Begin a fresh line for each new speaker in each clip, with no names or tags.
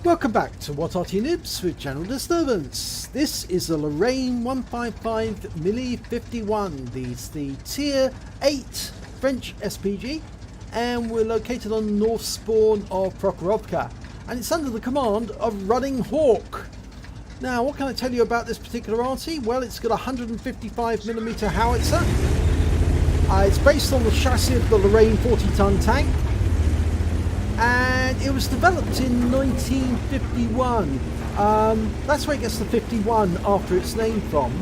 Welcome back to What Arty Noobs with Channel Disturbance. This is the Lorraine 155 Milli 51. It's the Tier 8 French SPG, and we're located on the north spawn of Prokhorovka, and it's under the command of Running Hawk. Now, what can I tell you about this particular Arty? Well, it's got a 155mm howitzer. It's based on the chassis of the Lorraine 40-ton tank. And it was developed in 1951. That's where it gets the 51 after its name from.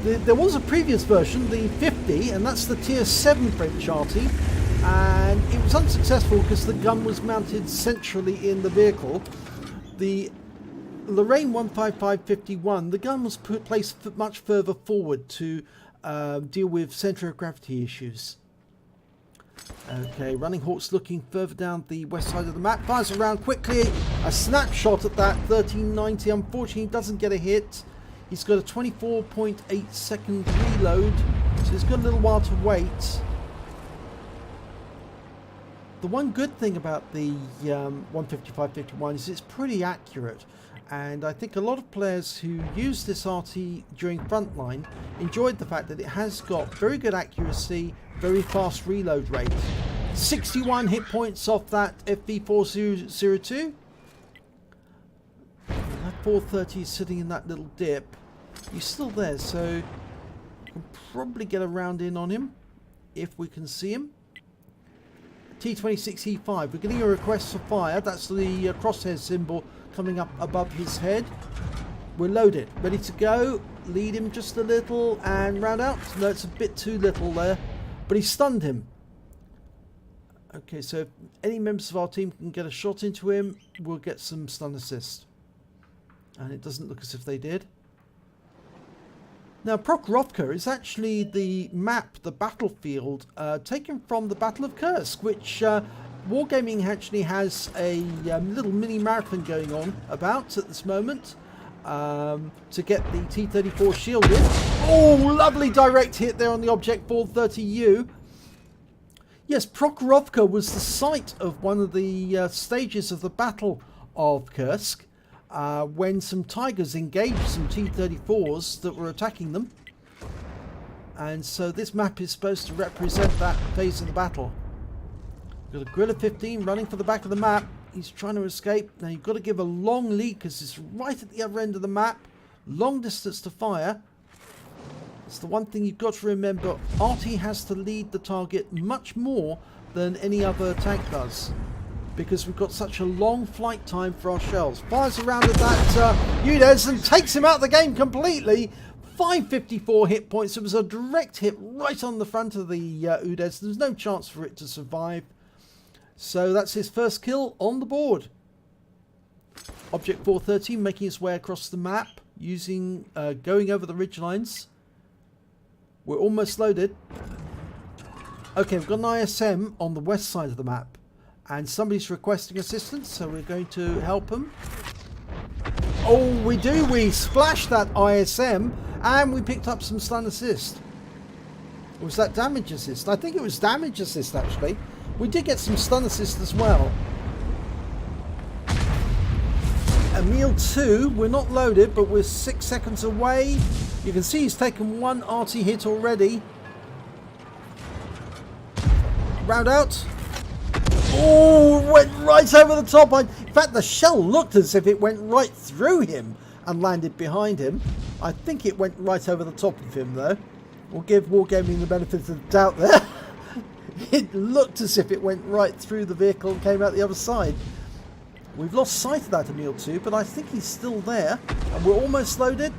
There was a previous version, the 50, and that's the Tier 7 French Arty. And it was unsuccessful because the gun was mounted centrally in the vehicle. The Lorraine 155-51, the gun was placed much further forward to deal with centre of gravity issues. Okay, Running Hawk's looking further down the west side of the map, fires around quickly, a snapshot at that 1390, unfortunately doesn't get a hit. He's got a 24.8 second reload, so he's got a little while to wait. The one good thing about the 155-51 is it's pretty accurate, and I think a lot of players who use this Arty during frontline enjoyed the fact that it has got very good accuracy, very fast reload rate. 61 hit points off that FV402. That 430 is sitting in that little dip. He's still there, so we can probably get a round in on him if we can see him. T26E5, we're getting a request for fire. That's the crosshair symbol coming up above his head. We're loaded, ready to go. Lead him just a little and round out. No, it's a bit too little there, but he stunned him. Okay, so if any members of our team can get a shot into him, we'll get some stun assist. And it doesn't look as if they did. Now, Prokhorovka is actually the map, the battlefield, taken from the Battle of Kursk, which Wargaming actually has a little mini marathon going on about at this moment to get the T-34 shielded. Oh, lovely direct hit there on the Object 430U. Yes, Prokhorovka was the site of one of the stages of the Battle of Kursk, when some Tigers engaged some T-34s that were attacking them. And so this map is supposed to represent that phase of the battle. Got a Guerrilla 15 running for the back of the map. He's trying to escape. Now you've got to give a long lead because it's right at the other end of the map. Long distance to fire. It's the one thing you've got to remember. Arty has to lead the target much more than any other tank does, because we've got such a long flight time for our shells. Fires around at that UDES and takes him out of the game completely. 554 hit points. It was a direct hit right on the front of the UDES. There's no chance for it to survive. So that's his first kill on the board. Object 430 making his way across the map, using going over the ridgelines. We're almost loaded. Okay, we've got an ISM on the west side of the map, and somebody's requesting assistance, so we're going to help him. Oh, we do. We splashed that ISM, and we picked up some stun assist. Or was that damage assist? I think it was damage assist, actually. We did get some stun assist as well. Emil 2, we're not loaded, but we're 6 seconds away. You can see he's taken one Arty hit already. Round out. Oh, went right over the top. In fact, the shell looked as if it went right through him and landed behind him. I think it went right over the top of him, though. We'll give Wargaming the benefit of the doubt there. It looked as if it went right through the vehicle and came out the other side. We've lost sight of that Emil 2, but I think he's still there. And we're almost loaded.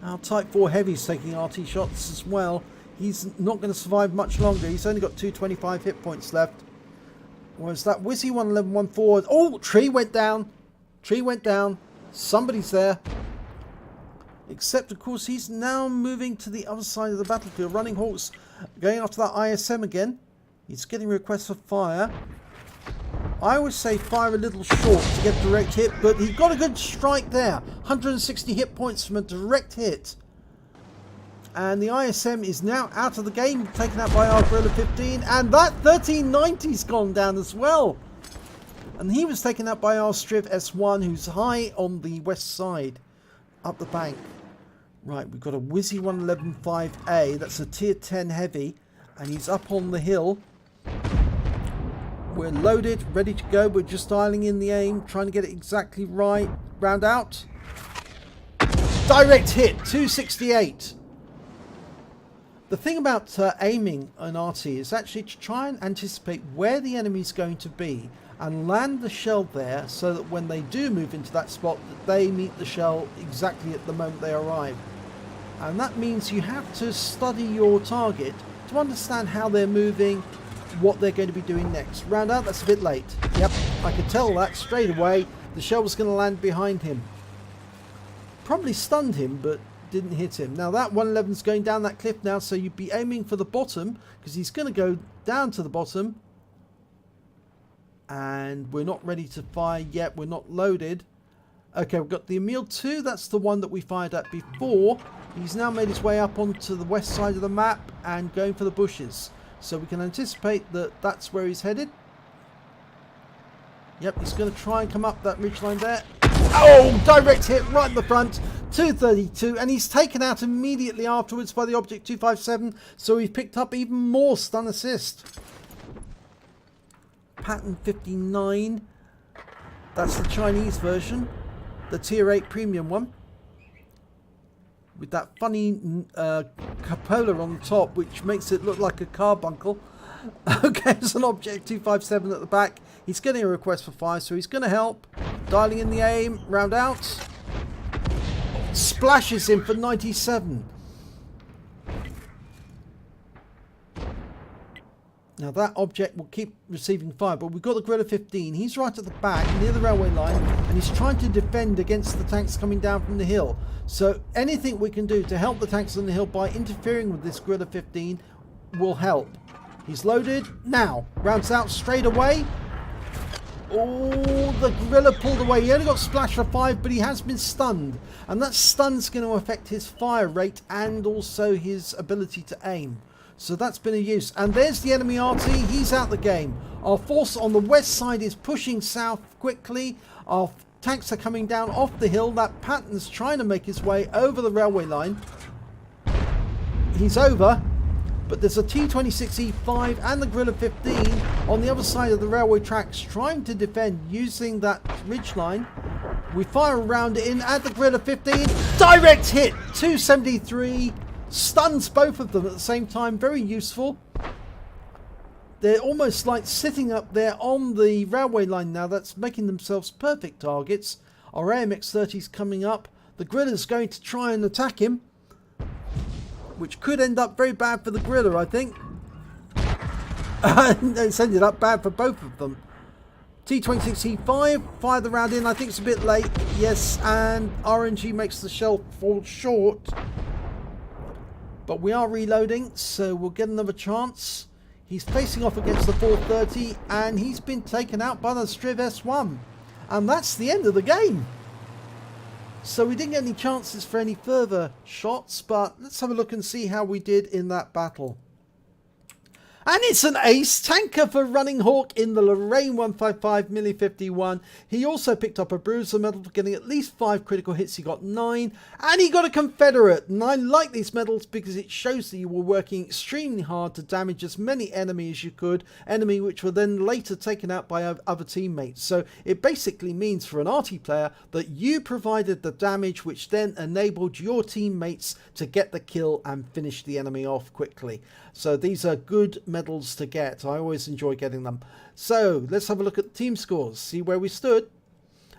Our Type 4 Heavy's taking RT shots as well. He's not going to survive much longer. He's only got 225 hit points left. Whereas that Wizzy 11114... Oh, tree went down. Tree went down. Somebody's there. Except, of course, he's now moving to the other side of the battlefield. Running Hawk's going after that ISM again. He's getting requests for fire. I always say fire a little short to get direct hit, but he got a good strike there. 160 hit points from a direct hit. And the ISM is now out of the game, taken out by our Guerrilla 15. And that 1390's gone down as well. And he was taken out by our Striv S1, who's high on the west side, up the bank. Right, we've got a Wizzy 1115A, that's a tier 10 heavy, and he's up on the hill. We're loaded, ready to go. We're just dialing in the aim, trying to get it exactly right. Round out. Direct hit, 268. The thing about aiming an Arty is actually to try and anticipate where the enemy's going to be and land the shell there so that when they do move into that spot, that they meet the shell exactly at the moment they arrive. And that means you have to study your target to understand how they're moving, what they're going to be doing next. Round out, that's a bit late. Yep, I could tell that straight away. The shell was going to land behind him. Probably stunned him, but didn't hit him. Now that 111's going down that cliff now, so you'd be aiming for the bottom because he's going to go down to the bottom. And we're not ready to fire yet. We're not loaded. Okay, we've got the Emil 2. That's the one that we fired at before. He's now made his way up onto the west side of the map and going for the bushes. So we can anticipate that that's where he's headed. Yep, he's going to try and come up that ridgeline there. Oh, direct hit right in the front. 232, and he's taken out immediately afterwards by the Object 257. So we've picked up even more stun assist. Pattern 59. That's the Chinese version. The tier 8 premium one. With that funny cupola on the top, which makes it look like a carbuncle. Okay, there's an Object 257 at the back. He's getting a request for fire, so he's going to help. Dialing in the aim, round out. Splashes him for 97. Now that object will keep receiving fire, but we've got the Guerrilla 15. He's right at the back, near the railway line, and he's trying to defend against the tanks coming down from the hill. So anything we can do to help the tanks on the hill by interfering with this Guerrilla 15 will help. He's loaded. Now, rounds out straight away. Oh, the Guerrilla pulled away. He only got splash for 5, but he has been stunned. And that stun's going to affect his fire rate and also his ability to aim. So that's been a use. And there's the enemy Arty. He's out the game. Our force on the west side is pushing south quickly. Our tanks are coming down off the hill. That Patton's trying to make his way over the railway line. He's over. But there's a T-26E5 and the Guerrilla 15 on the other side of the railway tracks trying to defend using that ridgeline. We fire a round in at the Guerrilla 15. Direct hit! 273. Stuns both of them at the same time. Very useful. They're almost like sitting up there on the railway line now. That's making themselves perfect targets. Our AMX-30's coming up. The Guerrilla's going to try and attack him, which could end up very bad for the Guerrilla, I think. It's ended up bad for both of them. T-26E5, fire the round in. I think it's a bit late. Yes, and RNG makes the shell fall short. But we are reloading, so we'll get another chance. He's facing off against the 430, and he's been taken out by the Striv S1. And that's the end of the game. So we didn't get any chances for any further shots, but let's have a look and see how we did in that battle. And it's an ace tanker for Running Hawk in the Lorraine 155 Milli 51. He also picked up a bruiser medal for getting at least 5 critical hits. He got 9, and he got a Confederate. And I like these medals because it shows that you were working extremely hard to damage as many enemies as you could. Enemy which were then later taken out by other teammates. So it basically means for an Arty player that you provided the damage which then enabled your teammates to get the kill and finish the enemy off quickly. So these are good medals to get. I always enjoy getting them. So let's have a look at the team scores, see where we stood.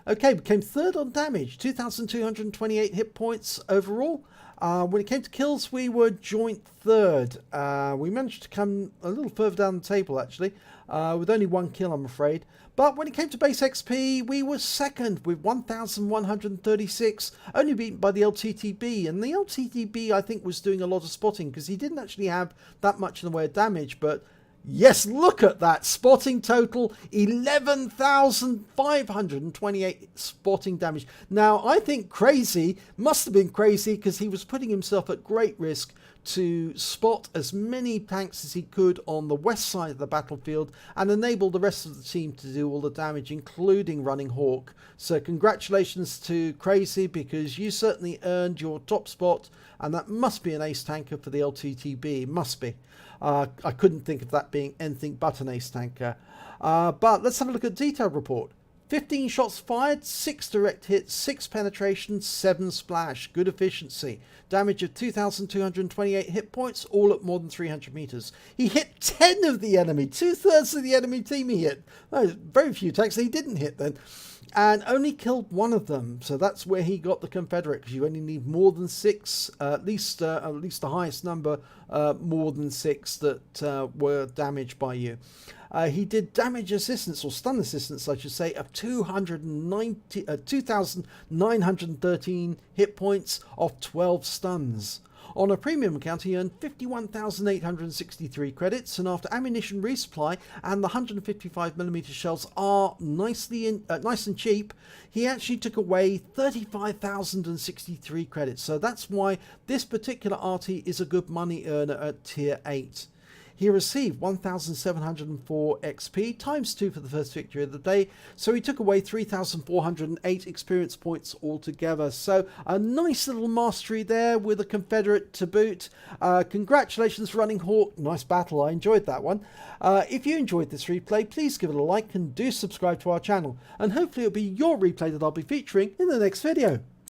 Okay, we came third on damage, 2,228 hit points overall. When it came to kills, we were joint third. We managed to come a little further down the table actually, with only 1 kill, I'm afraid. But when it came to base XP, we were second with 1,136, only beaten by the LTTB. And the LTTB, I think, was doing a lot of spotting because he didn't actually have that much in the way of damage. But yes, look at that spotting total, 11,528 spotting damage. Now, I think Crazy must have been crazy because he was putting himself at great risk to spot as many tanks as he could on the west side of the battlefield and enable the rest of the team to do all the damage, including running Hawk. So congratulations to Crazy, because you certainly earned your top spot, and that must be an ace tanker for the LTTB. It must be. I couldn't think of that being anything but an ace tanker. But let's have a look at the detailed report. 15 shots fired, 6 direct hits, 6 penetration, 7 splash. Good efficiency. Damage of 2,228 hit points, all at more than 300 meters. He hit 10 of the enemy. 2/3 of the enemy team he hit. No, very few tanks he didn't hit then. And only killed one of them. So that's where he got the Confederate, because you only need more than 6, at least the highest number, more than 6 that were damaged by you. He did damage assistance, or stun assistance I should say, of 2,913 hit points off 12 stuns. On a premium account he earned 51,863 credits, and after ammunition resupply and the 155mm shells are nice and cheap, he actually took away 35,063 credits. So that's why this particular Arty is a good money earner at tier 8. He received 1,704 XP, times 2 for the first victory of the day, so he took away 3,408 experience points altogether. So a nice little mastery there with a Confederate to boot. Congratulations Running Hawk, nice battle, I enjoyed that one. If you enjoyed this replay, please give it a like and do subscribe to our channel, and hopefully it'll be your replay that I'll be featuring in the next video.